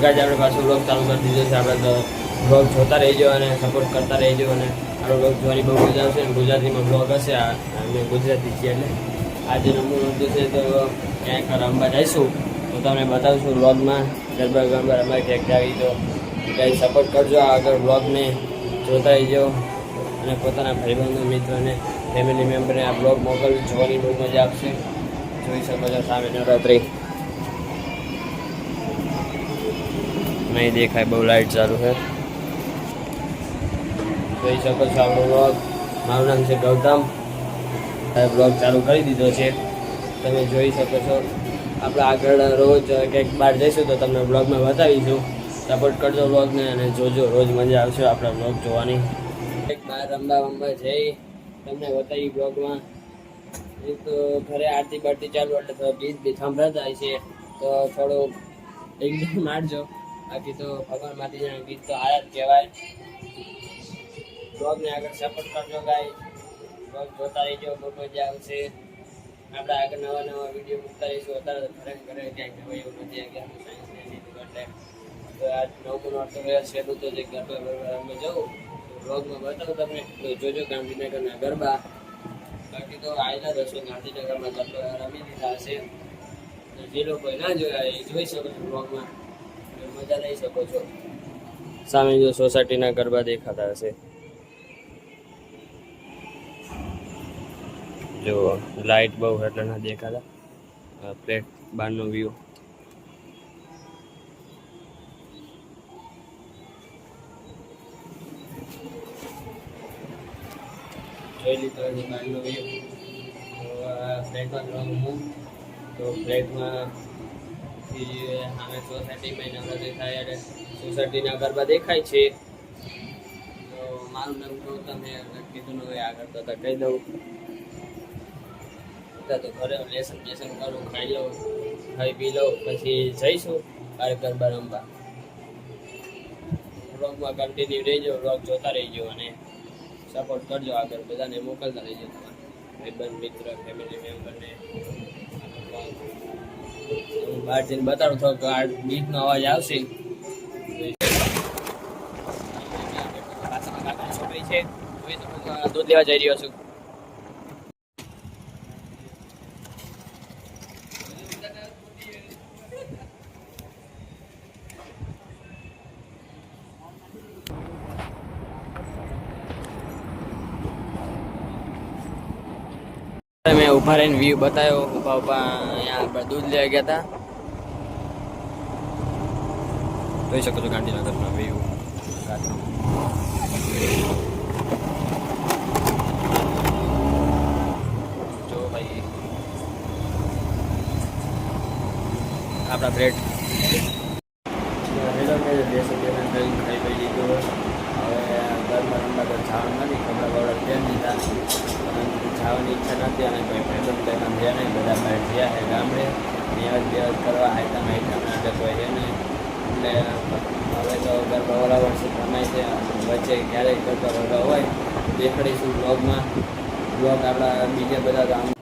Guys આપણે પાછું vlog ચાલુ કરી દીધો છે. આપણે વ્લોગ જોતા રહેજો અને સપોર્ટ કરતા રહેજો અને આપણો વ્લોગ જોવાની બહુ મજા આવશે. ગુજરાતીમાં વ્લોગ હશે અને ગુજરાતી છીએ એટલે આજે રમવું છે તો ક્યાંક રમવા જઈશું તો તમને બતાવશું વ્લોગમાં ગરબા ગરબા રમાય ક્યાંક આવી તો કંઈ સપોર્ટ કરજો. આગળ વ્લોગને જોતા રહેજો અને પોતાના ભાઈબંધો મિત્રોને ફેમિલી મેમ્બરને આ બ્લોગ મોકલવી જોવાની બહુ મજા આવશે. જોઈ શકો છો સામે નવરાત્રી નહીં દેખાય, બહુ લાઇટ ચાલુ છે. જોઈ શકો છો આપણો બ્લોગ. મારું નામ છે ગૌતમ. બ્લોગ ચાલુ કરી દીધો છે, તમે જોઈ શકો છો. આપણે આગળ રોજ કંઈક બહાર જઈશું તો તમને બ્લોગમાં બતાવીશું. સપોર્ટ કરજો બ્લોગને અને જોજો, રોજ મજા આવશે આપણા બ્લોગ જોવાની. એક બહાર રમવા જઈ તમને બતાવી બ્લોગમાં. એક તો ઘરે આરતી બારતી ચાલુ એટલે તો ગીત બી સંભળાતા હોય છે તો થોડું એકદમ મારજો. બાકી તો ભગવાન માતાજીના ગીત તો આયા જ કહેવાય. બ્લોગને આગળ સપોર્ટ કરજો ગાઈસ. બ્લોગ જોતા રહેજો, બહુ મજા આવશે. આપણે આગળ નવા નવા વિડીયો મૂકતા રહીશું. અત્યારે ઘરે ક્યાંક જવાય એવું નથી કે આપણે સાયન્સને લીધું એટલે તો આજ 9 નોટ તો તો જે ગરબા ગરબા રમવા જવું બ્લોગમાં બતાવું તમને તો જોજો. ગાંધીનગરના ગરબા બાકી તો આવેલા દર્શો ગાંધીનગરમાં ગરબા રમી દીધા હશે. જે લોકો ના જોયા એ જોઈ શકો છો બ્લોગમાં, મજા લઈ શકો છો. સામે જો સોસાયટીના ગરબા દેખાતા હશે. જો લાઇટ બહુ એટલે ના દેખાતા. પ્લેટ બહારનો વ્યૂ જોઈ લીધો છે. બહારનો વ્યૂ ફ્લેટમાં રહું હું તો ફ્લેટમાં સામે સોસાયટીમાં નવરાત્રી થાય એટલે સોસાયટીના ગરબા દેખાય છે. તો મારું નામ ગૌતમ કીધું ને આગળ તો કહી દઉં. તો ઘરે લેસન કરું, ખાઈ લઉં, ખાઈ પી લઉં, પછી જઈશું બહાર ગરબા રમવા. વ્લોગમાં કન્ટિન્યુ રહેજો, વ્લોગ જોતા રહેજો અને સપોર્ટ કરજો. આગળ બધાને મોકલતા રહેજો તમારા ભાઈબંધ મિત્ર ફેમિલી મેમ્બરને. હું બહાર જઈને બતાડું થોડોક આ ગીતનો અવાજ આવશે. છોકરી છે દૂધ લેવા જઈ રહ્યો છું. મેં ઊભા રહીને વ્યૂ બતાવ્યો. ઊભા અહીંયા આપણે દૂધ લેવા ગયા હતા. જોઈ શકો છો ગાંધીનગરનો વ્યૂ. જો ભાઈ આપણા બ્રેડ ખાઈ પી લીધું. હવે ઘરમાં રમવા તો જવાનું નથી, કપડા બપડા પહેરી દીધા. જવાની ઈચ્છા નથી અને કોઈ ફેમિલી પ્લેનમાં ગયા નહીં. બધા બહાર ગયા છે ગામડે ન્યાજ બેવાજ કરવા આઈટમ એટલે કોઈ છે નહીં. એટલે હવે તો ગરબા ઓલા વર્ષે રમાય છે. વચ્ચે ક્યારેક ગરબા ગરબા હોય દેખાડીશું બ્લોગમાં. બ્લોગ આપણા બીજા બધા ગામ